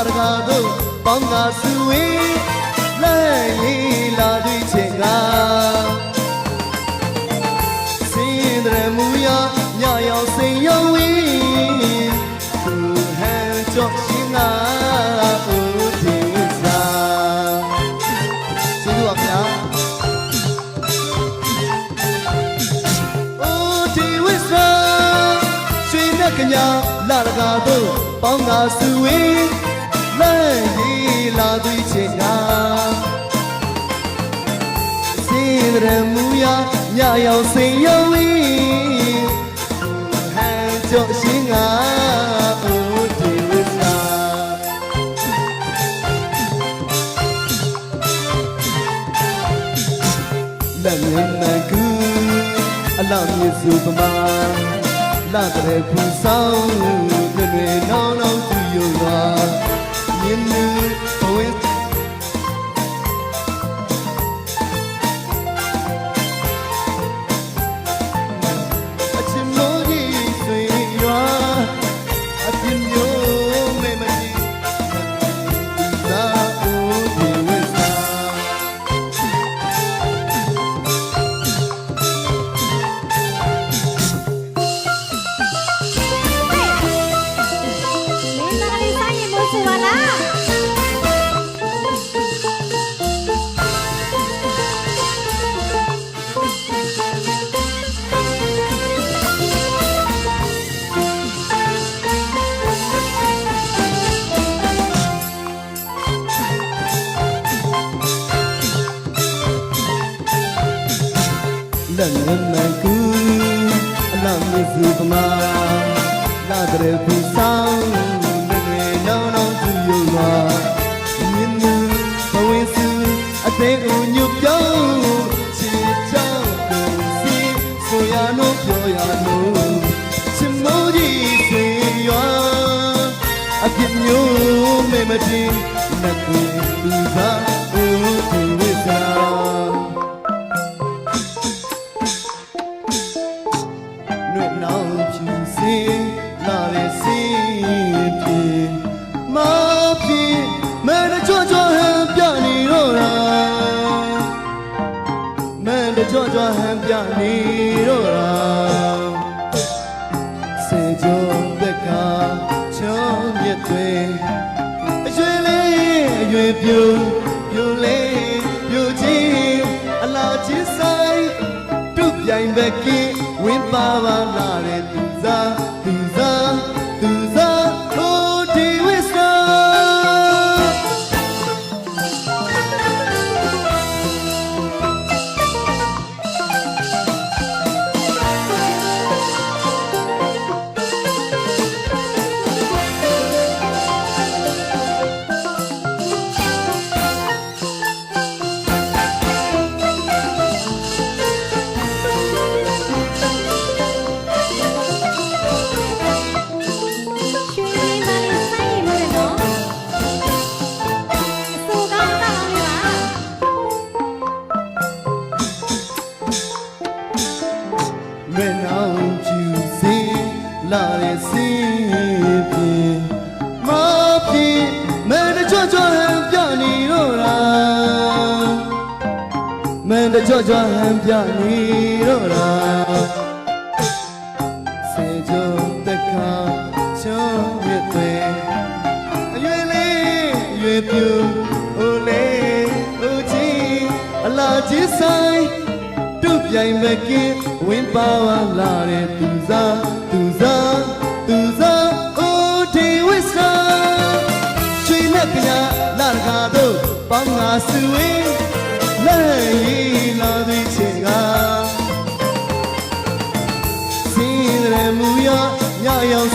တကားတို့ပေါင်းကားစုဝေးလဲရင်လာတွေ့ချင်ကစင်းတဲ့မူရညရောက်စိန်ရောက်ဝေးသူဟန်ကြော့ရှင်ကဦးဒီဝိစာကျေးဇူးပါဗျာဦးဒီဝိစာရွှေနဲ့ကညာလာတကားတို့ပေါင်းကားစုဝေးလဲရင်လာတွေ့ချင်ကစင်းတဲ့မူရညရောက်စိန်ရောက်ဝေးဟန်ကြော့ရှင်ကဦးဒီဝိစာလက်မြင်မှန်ကူအလောင်းမြစ်စုပမာလာတဲ့ဖူဆောင်တွေနောင်နောင်သူယုံပါမြင်မှုဘဝအချင်မိုးကြီးဆွေရွာအပြင်းမျိုးမဲမကြီးသာဦးဒီဝိစာလက်မြင်မှန်ကူအလောင်းမြစ်စုပမာလာတဲ့ဖူဆောင်တွေနောင်နောင်သူယုံပါမြင်မှုဘဝစုအသေးကိုညွတ်ပြောင်းချစ်ချောင်းကိုစီဆိုရလို့ပြောရလို့ချစ်မိုးကြီးဆွေရွာအပြစ်မျိုးမဲမတင်နှက်ကိုလူသားဦးသူဝိစာလာလေစီပြေမပြေမဲတကြွကြွဟန်ပြနေတော့တာမဲတကြွကြွဟန်ပြနေတော့တာစေကြုံတက်ကချောင်းမြတ်တွေအရွယ်လေးအရွယ်ပြူပြူလေးပြူချင်းအလားချင်းဆိုင်တူပြိုင်ပဲကင်းဝင်းပါပါလာတဲ့သူစားသူစားသူစားဦးဒီဝိစာမဲနောင်ကျူစီလာတဲ့စီပြေမပြေမဲတကြွကြွဟန်ပြနေတော့တာမဲတကြွကြွဟန်ပြနေတော့တာစေကြုံတက်ကချောင်းမြတ်တွေအရွယ်လေးအရွယ်ပြူဦးလေးဦးကြီးအလားကြီးဆိုင်တူပြိုင်ပဲကင်းဝင်းပါဝါလာတဲ့သူစားသူစားသူစားဦးဒီဝိစာရွှေနဲ့ကညာလာတကားတို့ပေါင်းငါစုဝေးလဲရင်လာတွေ့ချင်ကစင်းတဲ့မူရညရောက်